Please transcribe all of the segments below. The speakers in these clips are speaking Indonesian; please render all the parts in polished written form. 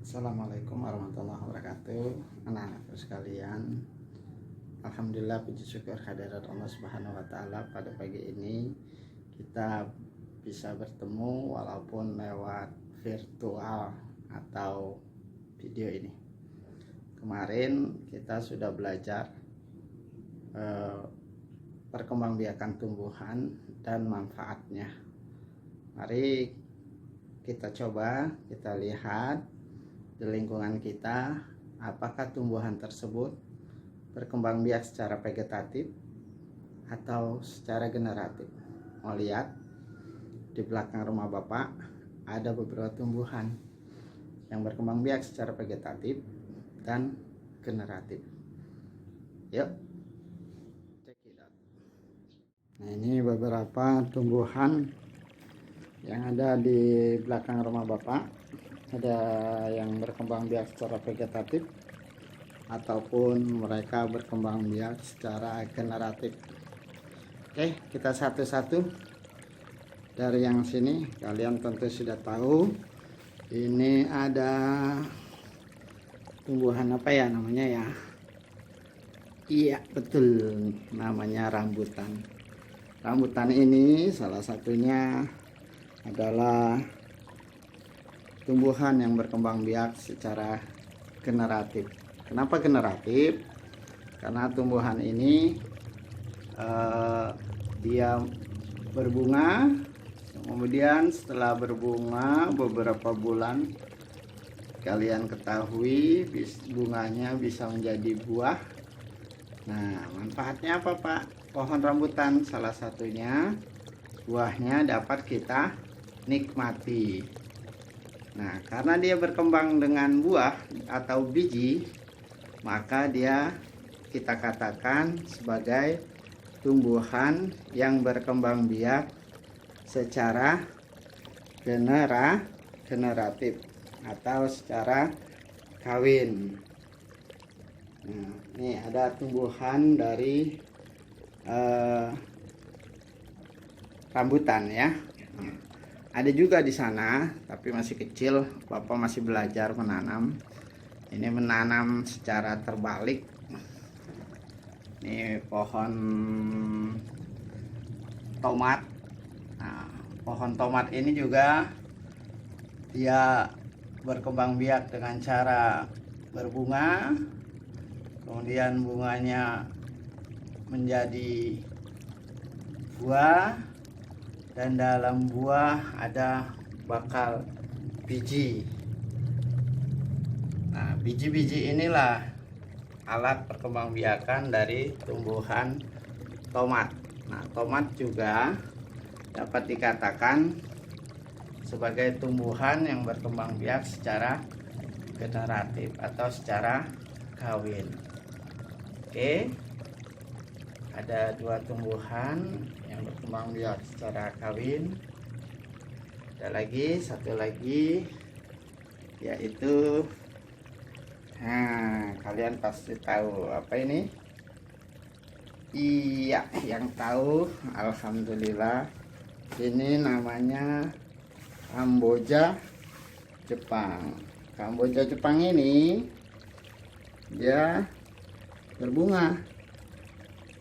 Assalamualaikum warahmatullahi wabarakatuh. Anak-anakku sekalian, alhamdulillah puji syukur kehadirat Allah Subhanahu wa taala, pada pagi ini kita bisa bertemu walaupun lewat virtual atau video ini. Kemarin kita sudah belajar perkembangbiakan tumbuhan dan manfaatnya. Mari kita coba lihat di lingkungan kita, apakah tumbuhan tersebut berkembang biak secara vegetatif atau secara generatif. Mau lihat di belakang rumah Bapak ada beberapa tumbuhan yang berkembang biak secara vegetatif dan generatif. Yuk, check it out. Nah, ini beberapa tumbuhan yang ada di belakang rumah Bapak. Ada yang berkembang biak secara vegetatif ataupun mereka berkembang biak secara generatif. Oke, kita satu-satu. Dari yang sini kalian tentu sudah tahu, ini ada tumbuhan apa ya namanya ya? Iya, betul, namanya rambutan. Rambutan ini salah satunya adalah tumbuhan yang berkembang biak secara generatif. Kenapa generatif? Karena tumbuhan ini dia berbunga, kemudian setelah berbunga beberapa bulan, kalian ketahui bunganya bisa menjadi buah. Nah, manfaatnya apa Pak? Pohon rambutan salah satunya buahnya dapat kita nikmati. Nah, karena dia berkembang dengan buah atau biji, maka dia kita katakan sebagai tumbuhan yang berkembang biak secara generatif atau secara kawin. Nah, ini ada tumbuhan dari rambutan ya. Ada juga di sana, tapi masih kecil. Bapak masih belajar menanam. Ini menanam secara terbalik. Ini pohon tomat. Nah, pohon tomat ini juga dia berkembang biak dengan cara berbunga. Kemudian bunganya menjadi buah. Dan dalam buah ada bakal biji. Nah, biji-biji inilah alat perkembangbiakan dari tumbuhan tomat. Nah, tomat juga dapat dikatakan sebagai tumbuhan yang berkembang biak secara generatif atau secara kawin. Oke. Ada dua tumbuhan yang berkembang biak secara kawin. Ada lagi satu lagi, yaitu kalian pasti tahu apa ini? Iya, yang tahu alhamdulillah, ini namanya Kamboja Jepang. Kamboja Jepang ini dia berbunga.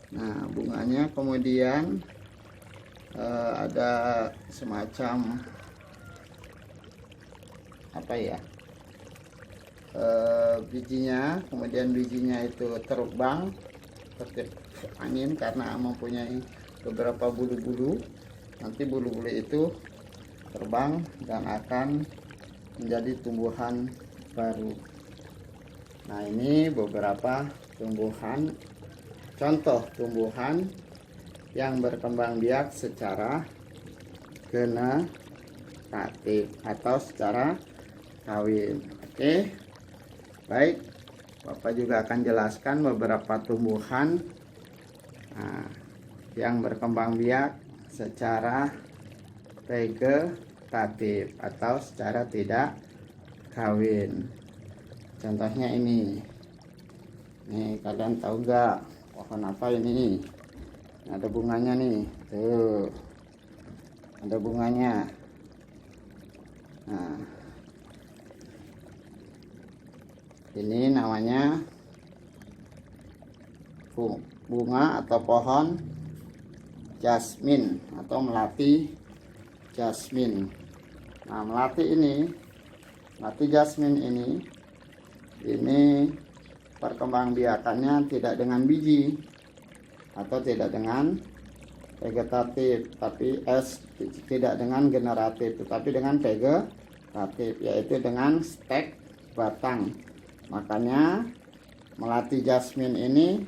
Nah, bunganya kemudian ada semacam apa ya, bijinya, kemudian bijinya itu terbang tertiup angin karena mempunyai beberapa bulu-bulu. Nanti bulu-bulu itu terbang dan akan menjadi tumbuhan baru. Nah, ini beberapa tumbuhan, contoh tumbuhan yang berkembang biak secara generatif atau secara kawin. Oke, baik, Bapak juga akan jelaskan beberapa tumbuhan yang berkembang biak secara vegetatif atau secara tidak kawin. Contohnya ini. Nih, kalian tahu gak pohon apa ini? Ada bunganya nih, tuh ada bunganya. Nah, Ini namanya bunga atau pohon jasmin atau melati jasmin. Nah, melati jasmin ini perkembangbiakannya tidak dengan biji atau tidak dengan vegetatif, tapi tidak dengan generatif, tetapi dengan vegetatif, yaitu dengan stek batang. Makanya melati jasmin ini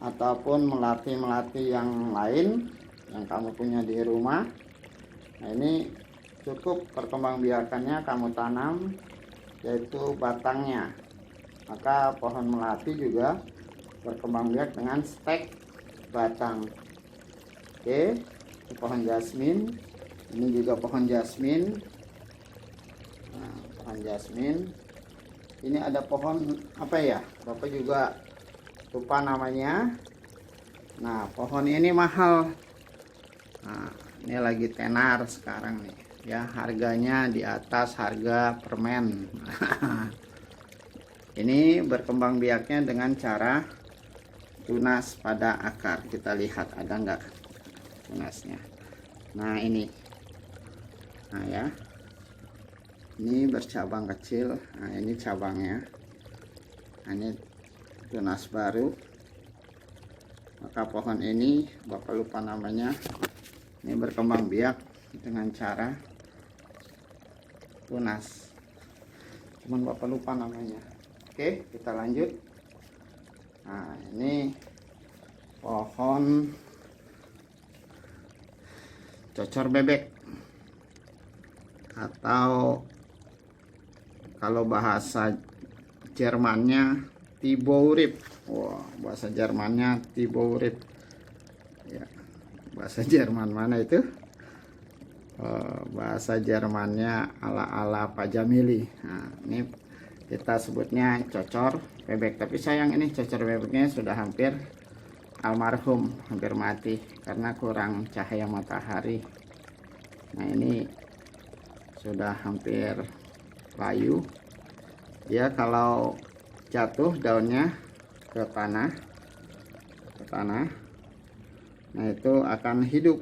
ataupun melati-melati yang lain yang kamu punya di rumah, nah ini cukup perkembangbiakannya kamu tanam, yaitu batangnya. Maka pohon melati juga berkembangbiak dengan stek batang. Oke, ini pohon jasmin, ini juga pohon jasmin. Nah, pohon jasmin ini ada pohon apa ya, Bapak juga lupa namanya. Nah, pohon ini mahal. Nah, ini lagi tenar sekarang nih ya, harganya di atas harga permen. Ini berkembang biaknya dengan cara tunas pada akar. Kita lihat ada enggak tunasnya. Nah, ini. Nah, ya. Ini bercabang kecil. Nah, ini cabangnya. Nah, ini tunas baru. Maka pohon ini Bapak lupa namanya. Ini berkembang biak dengan cara tunas. Cuman Bapak lupa namanya. Oke, kita lanjut. Nah, ini pohon cocor bebek, atau kalau bahasa Jermannya Tibourip. Wah, bahasa Jermannya Tibourip. Ya, bahasa Jerman mana itu? Bahasa Jermannya ala-ala Pak Jamili. Nah, ini kita sebutnya cocor bebek, tapi sayang ini cocor bebeknya sudah hampir almarhum, hampir mati karena kurang cahaya matahari. Nah, ini sudah hampir layu. Dia kalau jatuh daunnya ke tanah, nah itu akan hidup.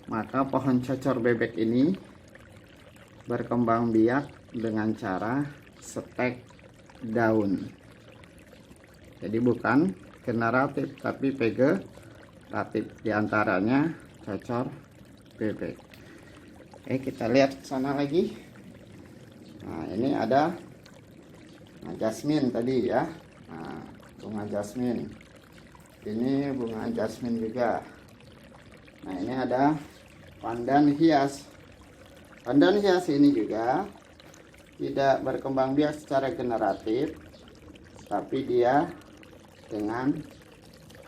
Maka pohon cocor bebek ini berkembang biak dengan cara stek daun. Jadi bukan generatif tapi vegetatif, diantaranya cocor bebek. Oke, kita lihat sana lagi. Nah, ini ada jasmin tadi ya. Nah, bunga jasmin. Ini bunga jasmin juga. Nah, ini ada pandan hias. Pandan hias ini juga tidak berkembang biak secara generatif, tapi dia dengan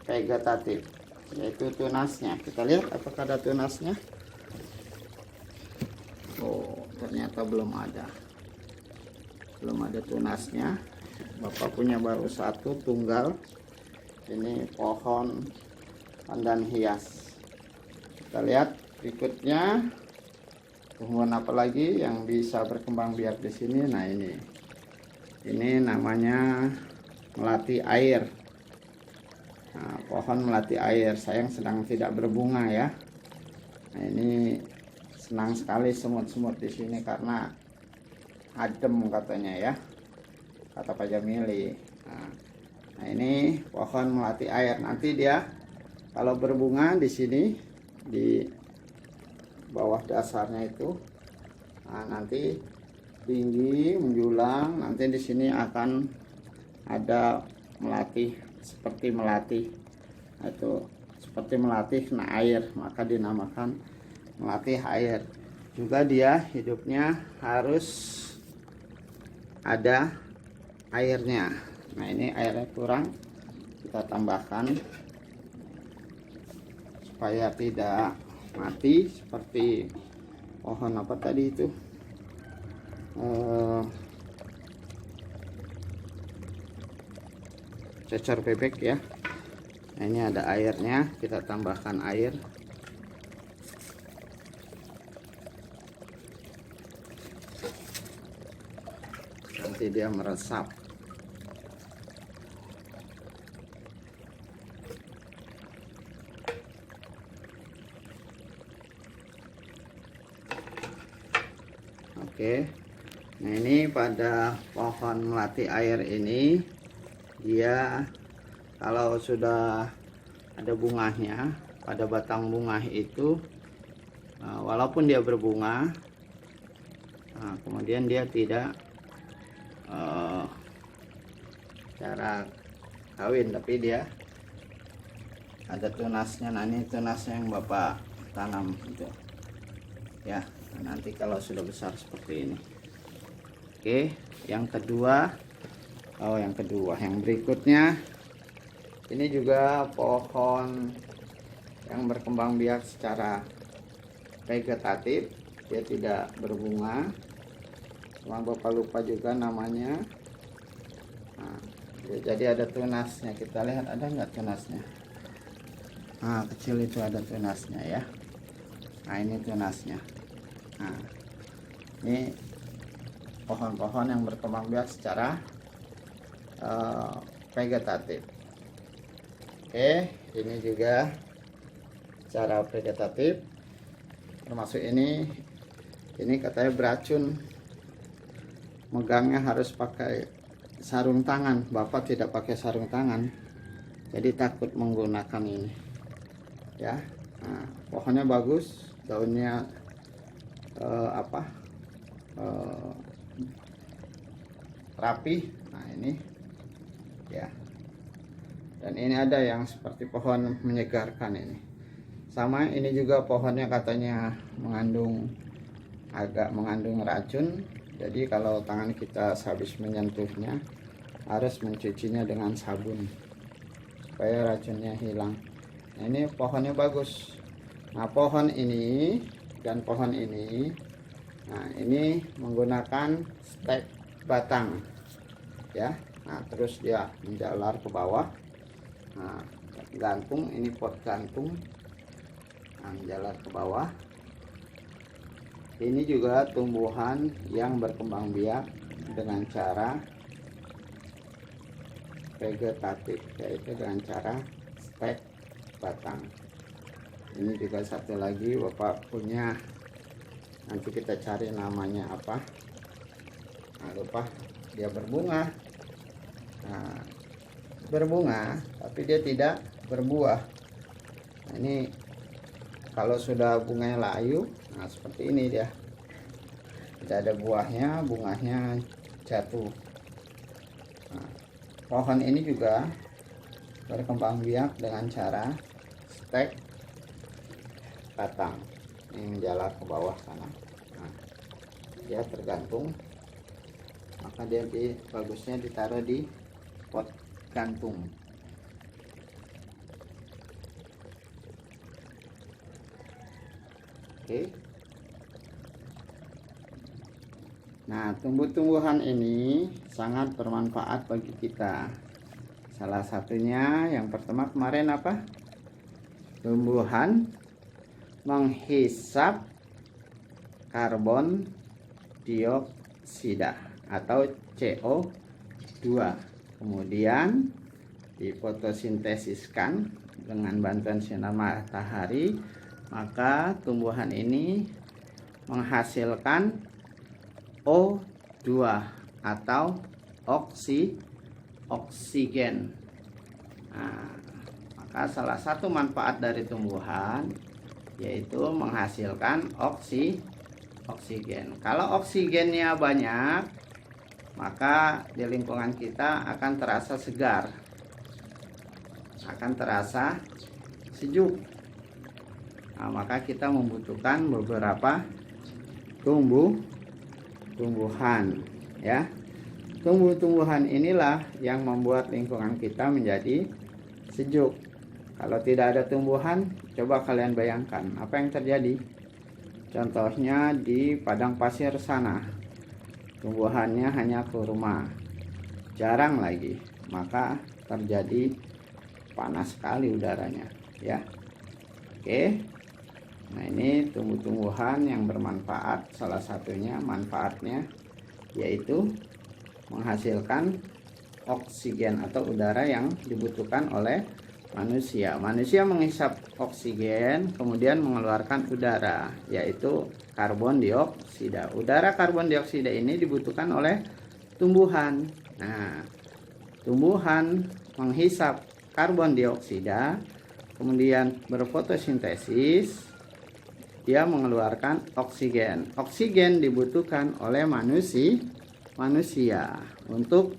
vegetatif, yaitu tunasnya. Kita lihat apakah ada tunasnya. Oh, ternyata belum ada tunasnya. Bapak punya baru satu tunggal. Ini pohon pandan hias. Kita lihat berikutnya tumbuhan apa lagi yang bisa berkembang biak di sini. Nah, ini namanya melati air. Nah, pohon melati air, sayang sedang tidak berbunga ya. Nah, ini senang sekali semut-semut di sini karena adem katanya ya, kata Pak Jamili. Nah, ini pohon melati air. Nanti dia kalau berbunga di sini di bawah dasarnya itu, nah, nanti tinggi menjulang. Nanti di sini akan ada melati seperti melati, itu seperti melati kena air, maka dinamakan melati air. Juga dia hidupnya harus ada airnya. Nah, ini airnya kurang, kita tambahkan supaya tidak mati seperti pohon apa tadi itu, cocor bebek ya. Nah, ini ada airnya, kita tambahkan air. Nanti dia meresap. Oke, nah ini pada pohon melati air ini, dia kalau sudah ada bunganya, pada batang bunga itu, walaupun dia berbunga, kemudian dia tidak cara kawin, tapi dia ada tunasnya. Nah ini tunasnya yang Bapak tanam gitu ya. Nah, nanti kalau sudah besar seperti ini. Oke, yang kedua, yang berikutnya ini juga pohon yang berkembang biak secara vegetatif, dia tidak berbunga, cuma Bapak lupa juga namanya. Nah, jadi ada tunasnya, kita lihat ada nggak tunasnya. Nah, kecil itu ada tunasnya ya. Nah ini tunasnya. Nah ini pohon-pohon yang berkembang biak secara vegetatif. Oke, ini juga cara vegetatif, termasuk ini katanya beracun, megangnya harus pakai sarung tangan. Bapak tidak pakai sarung tangan, jadi takut menggunakan ini ya. Nah, pohonnya bagus, daunnya rapi. Nah ini ya, dan ini ada yang seperti pohon menyegarkan ini. Sama ini juga pohonnya katanya agak mengandung racun, jadi kalau tangan kita habis menyentuhnya harus mencucinya dengan sabun supaya racunnya hilang. Nah, ini pohonnya bagus. Nah pohon ini dan pohon ini, nah ini menggunakan stek batang ya. Nah terus dia menjalar ke bawah. Nah gantung, ini pot gantung, nah, menjalar ke bawah. Ini juga tumbuhan yang berkembang biak dengan cara vegetatif, yaitu dengan cara stek batang. Ini juga satu lagi Bapak punya, nanti kita cari namanya apa. Nah, lupa, dia berbunga. Nah, berbunga tapi dia tidak berbuah. Nah, ini kalau sudah bunganya layu, nah seperti ini dia, tidak ada buahnya, bunganya jatuh. Nah, pohon ini juga berkembang biak dengan cara stek batang, ini menjalar ke bawah sana. Nah, dia tergantung, maka dia bagusnya ditaruh di pot gantung. Oke. Nah, tumbuh-tumbuhan ini sangat bermanfaat bagi kita. Salah satunya yang pertama kemarin apa? Tumbuhan menghisap karbon dioksida atau CO2, kemudian difotosintesiskan dengan bantuan sinar matahari, maka tumbuhan ini menghasilkan O2 atau oksigen. Nah, maka salah satu manfaat dari tumbuhan yaitu menghasilkan oksigen. Kalau oksigennya banyak, maka di lingkungan kita akan terasa segar, akan terasa sejuk. Nah, maka kita membutuhkan beberapa tumbuhan ya. Tumbuh-tumbuhan inilah yang membuat lingkungan kita menjadi sejuk. Kalau tidak ada tumbuhan, coba kalian bayangkan apa yang terjadi. Contohnya di padang pasir sana, tumbuhannya hanya kurma, jarang lagi, maka terjadi panas sekali udaranya ya. Oke, nah ini tumbuh-tumbuhan yang bermanfaat. Salah satunya manfaatnya yaitu menghasilkan oksigen atau udara yang dibutuhkan oleh Manusia menghisap oksigen, kemudian mengeluarkan udara, yaitu karbon dioksida. Udara karbon dioksida ini dibutuhkan oleh tumbuhan. Nah, tumbuhan menghisap karbon dioksida, kemudian berfotosintesis, dia mengeluarkan oksigen. Oksigen dibutuhkan oleh manusia untuk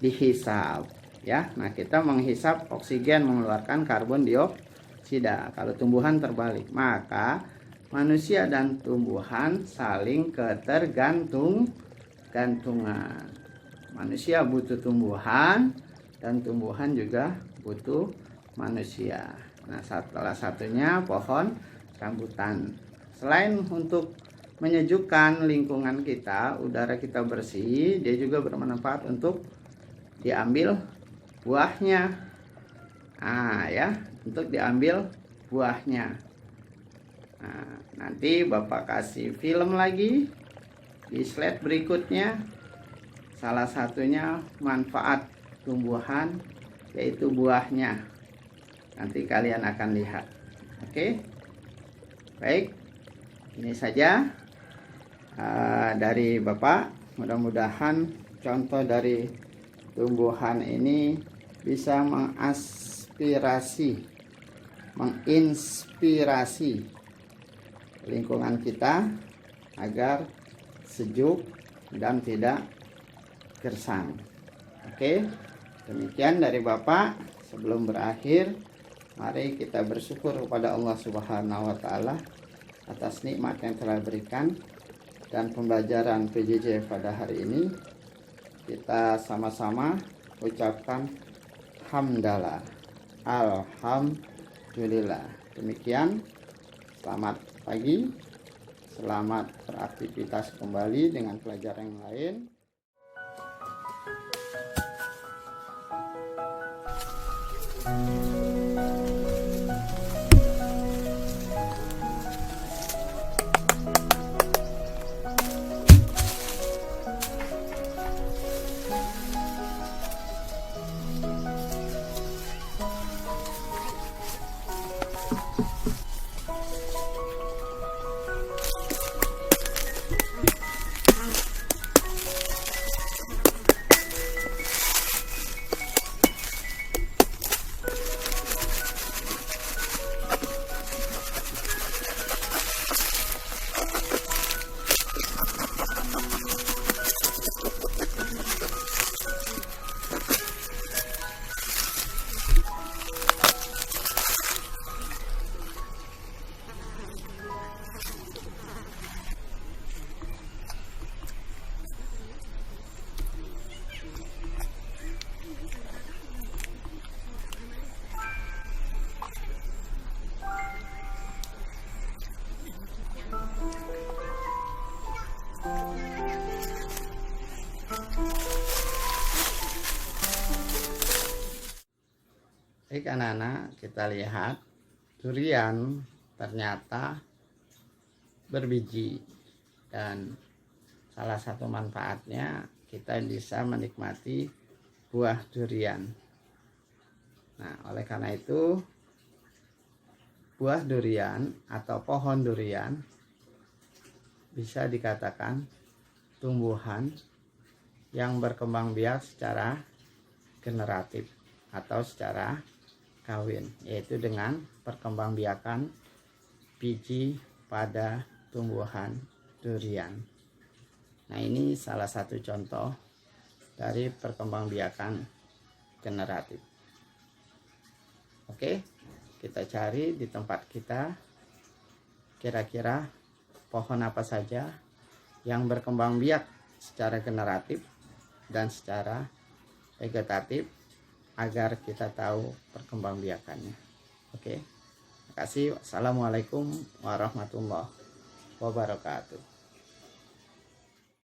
dihisap. Ya, nah kita menghisap oksigen, mengeluarkan karbon dioksida. Kalau tumbuhan terbalik, maka manusia dan tumbuhan saling ketergantungan. Manusia butuh tumbuhan dan tumbuhan juga butuh manusia. Nah, salah satunya pohon rambutan. Selain untuk menyejukkan lingkungan kita, udara kita bersih, dia juga bermanfaat untuk diambil buahnya. Ya, untuk diambil buahnya. Nah, nanti Bapak kasih film lagi di slide berikutnya. Salah satunya manfaat tumbuhan, yaitu buahnya. Nanti kalian akan lihat. Oke, baik, ini saja dari Bapak. Mudah-mudahan contoh dari tumbuhan ini bisa menginspirasi lingkungan kita agar sejuk dan tidak gersang. Oke, demikian dari Bapak. Sebelum berakhir, mari kita bersyukur kepada Allah Subhanahu wa taala atas nikmat yang telah berikan dan pembelajaran PJJ pada hari ini. Kita sama-sama ucapkan hamdalah, alhamdulillah. Demikian, selamat pagi, selamat beraktivitas kembali dengan pelajaran yang lain. Baik anak-anak, kita lihat durian ternyata berbiji, dan salah satu manfaatnya kita bisa menikmati buah durian. Nah, oleh karena itu buah durian atau pohon durian bisa dikatakan tumbuhan yang berkembang biak secara generatif atau secara kawin, yaitu dengan perkembangbiakan biji pada tumbuhan durian. Nah, ini salah satu contoh dari perkembangbiakan generatif. Oke, kita cari di tempat kita kira-kira pohon apa saja yang berkembang biak secara generatif dan secara vegetatif, agar kita tahu perkembangbiakannya. Oke, terima kasih. Wassalamualaikum warahmatullahi wabarakatuh.